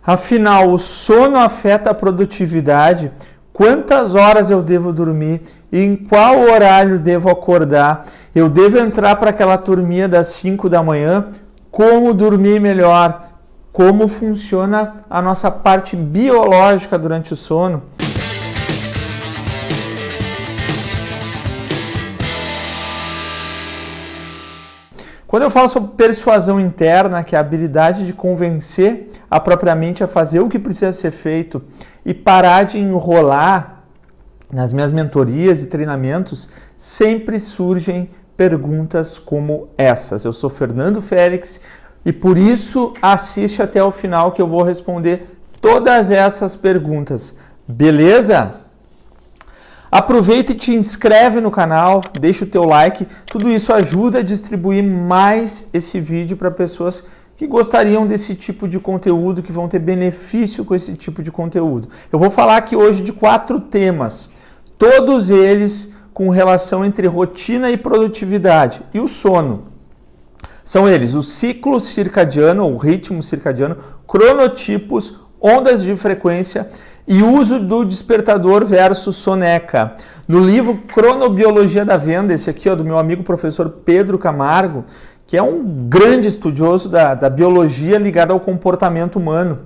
Afinal, o sono afeta a produtividade? Quantas horas eu devo dormir? E em qual horário devo acordar? Eu devo entrar para aquela turminha das 5 da manhã? Como dormir melhor? Como funciona a nossa parte biológica durante o sono? Quando eu falo sobre persuasão interna, que é a habilidade de convencer a própria mente a fazer o que precisa ser feito e parar de enrolar, nas minhas mentorias e treinamentos, sempre surgem perguntas como essas. Eu sou Fernando Félix e por isso assiste até o final que eu vou responder todas essas perguntas. Beleza? Aproveita e te inscreve no canal, deixa o teu like, tudo isso ajuda a distribuir mais esse vídeo para pessoas que gostariam desse tipo de conteúdo, que vão ter benefício com esse tipo de conteúdo. Eu vou falar aqui hoje de 4 temas, todos eles com relação entre rotina e produtividade e o sono. São eles o ciclo circadiano, o ritmo circadiano, cronotipos, ondas de frequência e uso do despertador versus soneca. No livro Cronobiologia da Venda, esse aqui do meu amigo professor Pedro Camargo, que é um grande estudioso da biologia ligada ao comportamento humano.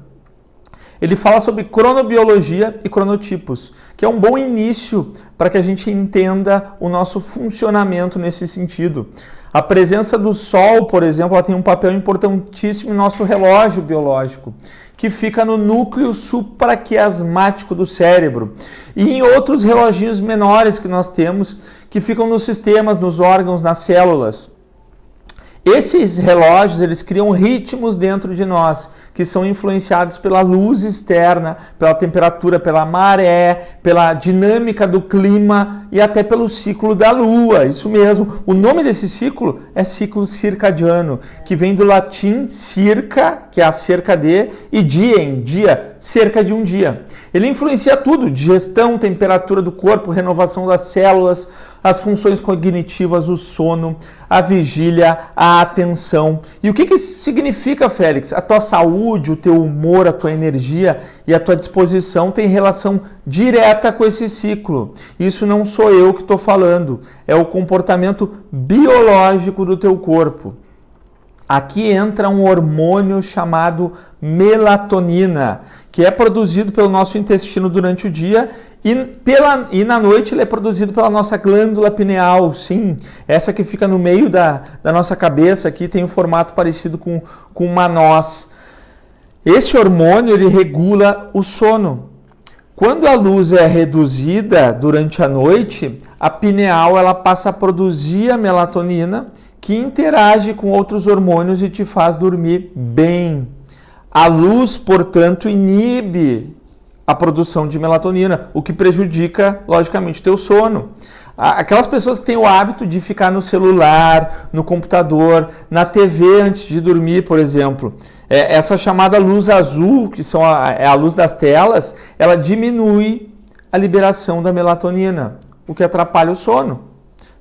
Ele fala sobre cronobiologia e cronotipos, que é um bom início para que a gente entenda o nosso funcionamento nesse sentido. A presença do sol, por exemplo, ela tem um papel importantíssimo no nosso relógio biológico, que fica no núcleo supraquiasmático do cérebro. E em outros reloginhos menores que nós temos, que ficam nos sistemas, nos órgãos, nas células. Esses relógios, eles criam ritmos dentro de nós, que são influenciados pela luz externa, pela temperatura, pela maré, pela dinâmica do clima e até pelo ciclo da lua. Isso mesmo. O nome desse ciclo é ciclo circadiano, que vem do latim circa, que é a cerca de, e dia, em dia, cerca de um dia. Ele influencia tudo, digestão, temperatura do corpo, renovação das células, as funções cognitivas, o sono, a vigília, a atenção. E o que isso significa, Félix? A tua saúde, o teu humor, a tua energia e a tua disposição tem relação direta com esse ciclo. Isso não sou eu que estou falando, é o comportamento biológico do teu corpo. Aqui entra um hormônio chamado melatonina, que é produzido pelo nosso intestino durante o dia e na noite ele é produzido pela nossa glândula pineal, sim, essa que fica no meio da nossa cabeça, aqui tem um formato parecido com uma noz. Esse hormônio ele regula o sono. Quando a luz é reduzida durante a noite, a pineal ela passa a produzir a melatonina, que interage com outros hormônios e te faz dormir bem. A luz, portanto, inibe a produção de melatonina, o que prejudica, logicamente, o teu sono. Aquelas pessoas que têm o hábito de ficar no celular, no computador, na TV antes de dormir, por exemplo, essa chamada luz azul, que é a luz das telas, ela diminui a liberação da melatonina, o que atrapalha o sono.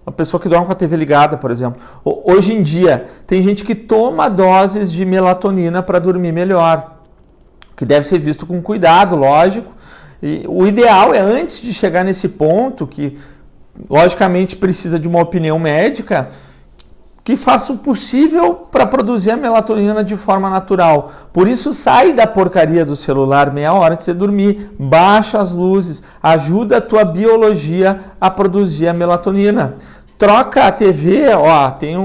Uma pessoa que dorme com a TV ligada, por exemplo. Hoje em dia, tem gente que toma doses de melatonina para dormir melhor, que deve ser visto com cuidado, lógico. E o ideal é, antes de chegar nesse ponto, que logicamente precisa de uma opinião médica, que faça o possível para produzir a melatonina de forma natural. Por isso, sai da porcaria do celular meia hora antes de dormir, baixa as luzes, ajuda a tua biologia a produzir a melatonina. Troca a TV, tem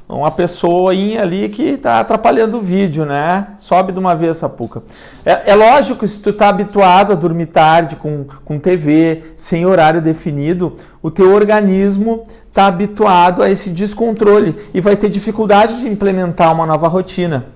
uma pessoinha ali que está atrapalhando o vídeo, né? Sobe de uma vez, Sapuca. É lógico que se tu está habituado a dormir tarde com TV, sem horário definido, o teu organismo está habituado a esse descontrole e vai ter dificuldade de implementar uma nova rotina.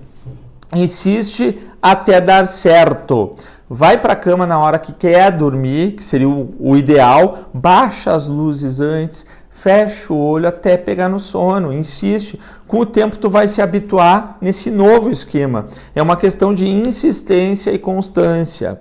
Insiste até dar certo. Vai para a cama na hora que quer dormir, que seria o ideal, baixa as luzes antes, fecha o olho até pegar no sono, insiste. Com o tempo tu vai se habituar nesse novo esquema. É uma questão de insistência e constância.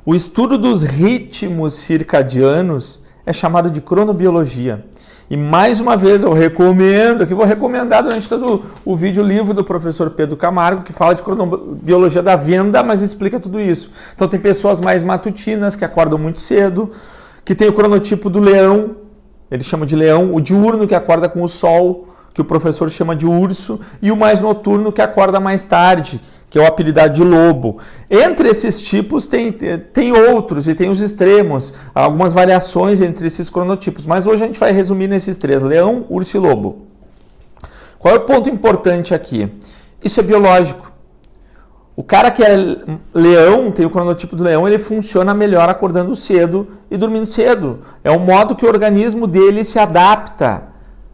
O estudo dos ritmos circadianos é chamado de cronobiologia. E mais uma vez eu recomendo, que vou recomendar durante todo o vídeo, o livro do professor Pedro Camargo, que fala de cronobiologia da venda, mas explica tudo isso. Então tem pessoas mais matutinas, que acordam muito cedo, que tem o cronotipo do leão, ele chama de leão, o diurno, que acorda com o sol, que o professor chama de urso, e o mais noturno, que acorda mais tarde, que é o apelidado de lobo. Entre esses tipos tem outros e tem os extremos, algumas variações entre esses cronotipos, mas hoje a gente vai resumir nesses três, leão, urso e lobo. Qual é o ponto importante aqui? Isso é biológico. O cara que é leão, tem o cronotipo do leão, ele funciona melhor acordando cedo e dormindo cedo. É o modo que o organismo dele se adapta,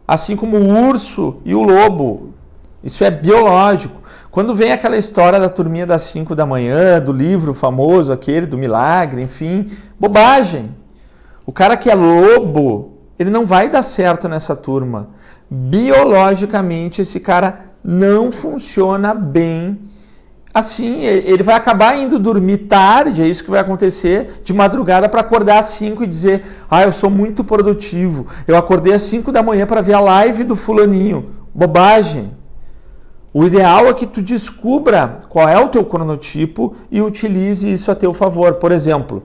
assim como o urso e o lobo. Isso é biológico. Quando vem aquela história da turminha das 5 da manhã, do livro famoso, aquele do milagre, enfim, bobagem. O cara que é lobo, ele não vai dar certo nessa turma. Biologicamente, esse cara não funciona bem assim. Ele vai acabar indo dormir tarde, é isso que vai acontecer, de madrugada para acordar às 5 e dizer: eu sou muito produtivo, eu acordei às 5 da manhã para ver a live do fulaninho. Bobagem. O ideal é que tu descubra qual é o teu cronotipo e utilize isso a teu favor. Por exemplo,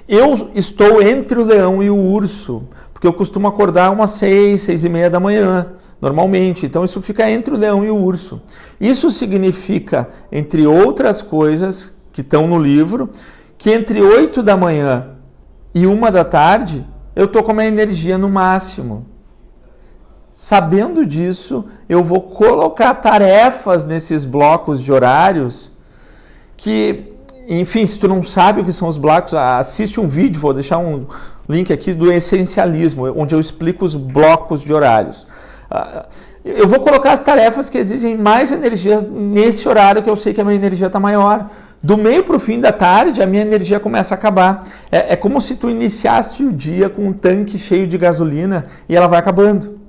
eu estou entre o leão e o urso, porque eu costumo acordar umas 6, 6 e meia da manhã, normalmente. Então isso fica entre o leão e o urso. Isso significa, entre outras coisas que estão no livro, que entre 8 da manhã e 1 da tarde, eu estou com a minha energia no máximo. Sabendo disso, eu vou colocar tarefas nesses blocos de horários que, enfim, se tu não sabe o que são os blocos, assiste um vídeo, vou deixar um link aqui do essencialismo, onde eu explico os blocos de horários. Eu vou colocar as tarefas que exigem mais energias nesse horário que eu sei que a minha energia está maior. Do meio para o fim da tarde, a minha energia começa a acabar. É como se tu iniciasse o dia com um tanque cheio de gasolina e ela vai acabando.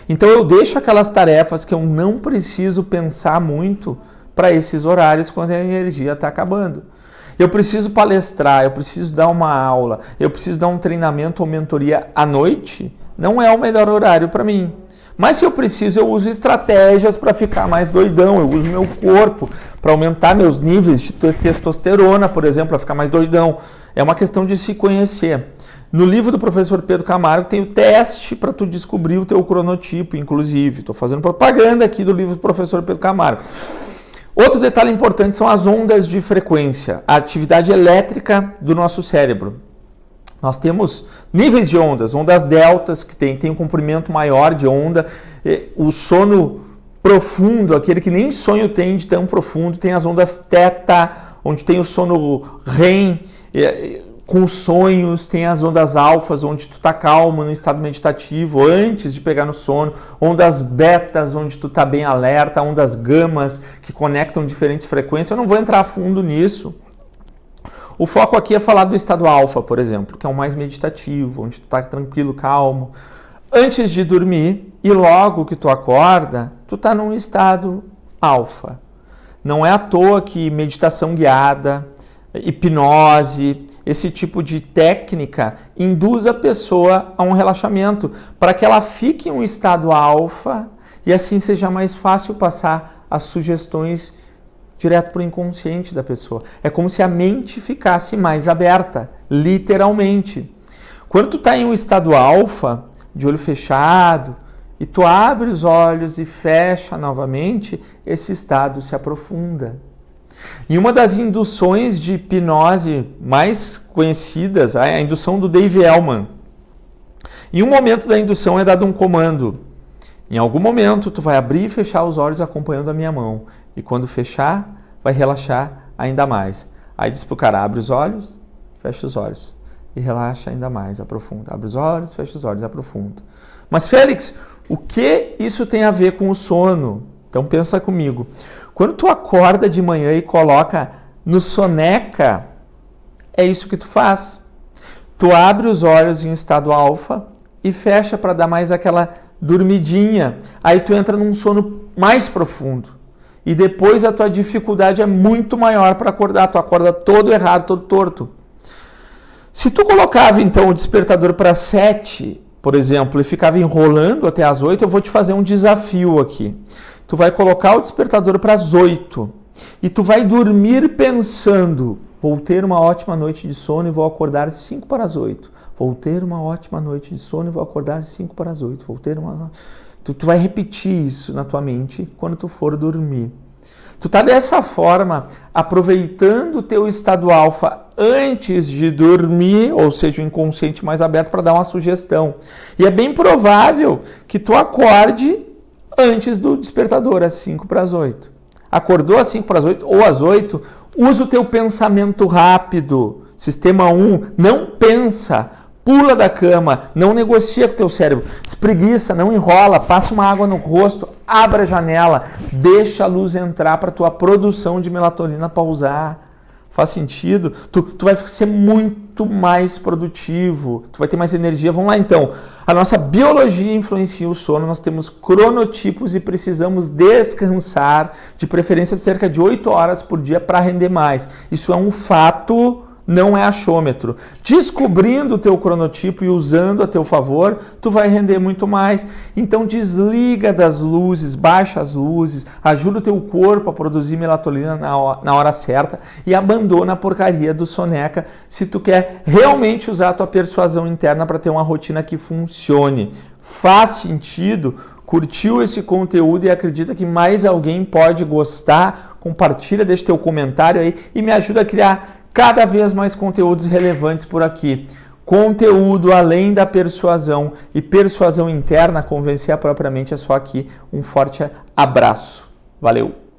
Então eu deixo aquelas tarefas que eu não preciso pensar muito para esses horários quando a energia está acabando. Eu preciso palestrar, eu preciso dar uma aula, eu preciso dar um treinamento ou mentoria à noite, não é o melhor horário para mim. Mas se eu preciso, eu uso estratégias para ficar mais doidão, eu uso meu corpo para aumentar meus níveis de testosterona, por exemplo, para ficar mais doidão. É uma questão de se conhecer. No livro do professor Pedro Camargo tem o teste para tu descobrir o teu cronotipo, inclusive. Estou fazendo propaganda aqui do livro do professor Pedro Camargo. Outro detalhe importante são as ondas de frequência, a atividade elétrica do nosso cérebro. Nós temos níveis de ondas deltas, que tem um comprimento maior de onda, o sono profundo, aquele que nem sonho tem de tão profundo, tem as ondas teta, onde tem o sono REM, com sonhos, tem as ondas alfas, onde tu tá calmo no estado meditativo antes de pegar no sono, ondas betas, onde tu tá bem alerta, ondas gamas, que conectam diferentes frequências. Eu não vou entrar a fundo nisso. O foco aqui é falar do estado alfa, por exemplo, que é o mais meditativo, onde tu tá tranquilo, calmo, antes de dormir, e logo que tu acorda, tu tá num estado alfa. Não é à toa que meditação guiada, hipnose, esse tipo de técnica induz a pessoa a um relaxamento, para que ela fique em um estado alfa e assim seja mais fácil passar as sugestões direto para o inconsciente da pessoa. É como se a mente ficasse mais aberta, literalmente. Quando tu está em um estado alfa, de olho fechado, e tu abre os olhos e fecha novamente, esse estado se aprofunda. E uma das induções de hipnose mais conhecidas é a indução do Dave Elman. Em um momento da indução é dado um comando. Em algum momento tu vai abrir e fechar os olhos acompanhando a minha mão. E quando fechar, vai relaxar ainda mais. Aí diz pro cara, abre os olhos, fecha os olhos. E relaxa ainda mais, aprofunda. Abre os olhos, fecha os olhos, aprofunda. Mas Félix, o que isso tem a ver com o sono? Então pensa comigo. Quando tu acorda de manhã e coloca no soneca, é isso que tu faz. Tu abre os olhos em estado alfa e fecha para dar mais aquela dormidinha. Aí tu entra num sono mais profundo. E depois a tua dificuldade é muito maior para acordar. Tu acorda todo errado, todo torto. Se tu colocava então o despertador para 7 por exemplo, e ficava enrolando até as 8, eu vou te fazer um desafio aqui. Tu vai colocar o despertador para as 8 e tu vai dormir pensando: vou ter uma ótima noite de sono e vou acordar 5 para as 8. Vou ter uma ótima noite de sono e vou acordar 5 para as 8. Vou ter uma... Tu vai repetir isso na tua mente quando tu for dormir. Tu tá dessa forma aproveitando o teu estado alfa antes de dormir, ou seja, o inconsciente mais aberto, para dar uma sugestão. E é bem provável que tu acorde antes do despertador, às 5 para as 8. Acordou às 5 para as 8 ou às 8, usa o teu pensamento rápido. Sistema 1, não pensa. Pula da cama, não negocia com o teu cérebro, espreguiça, não enrola, passa uma água no rosto, abre a janela, deixa a luz entrar para a tua produção de melatonina pausar. Faz sentido? Tu vai ser muito mais produtivo, tu vai ter mais energia. Vamos lá então. A nossa biologia influencia o sono, nós temos cronotipos e precisamos descansar, de preferência cerca de 8 horas por dia para render mais. Isso é um fato. Não é achômetro. Descobrindo o teu cronotipo e usando a teu favor, tu vai render muito mais. Então desliga das luzes, baixa as luzes, ajuda o teu corpo a produzir melatonina na hora certa e abandona a porcaria do soneca se tu quer realmente usar a tua persuasão interna para ter uma rotina que funcione. Faz sentido? Curtiu esse conteúdo e acredita que mais alguém pode gostar? Compartilha, deixa teu comentário aí e me ajuda a criar cada vez mais conteúdos relevantes por aqui. Conteúdo além da persuasão e persuasão interna, convencer a própria mente é só aqui. Um forte abraço. Valeu!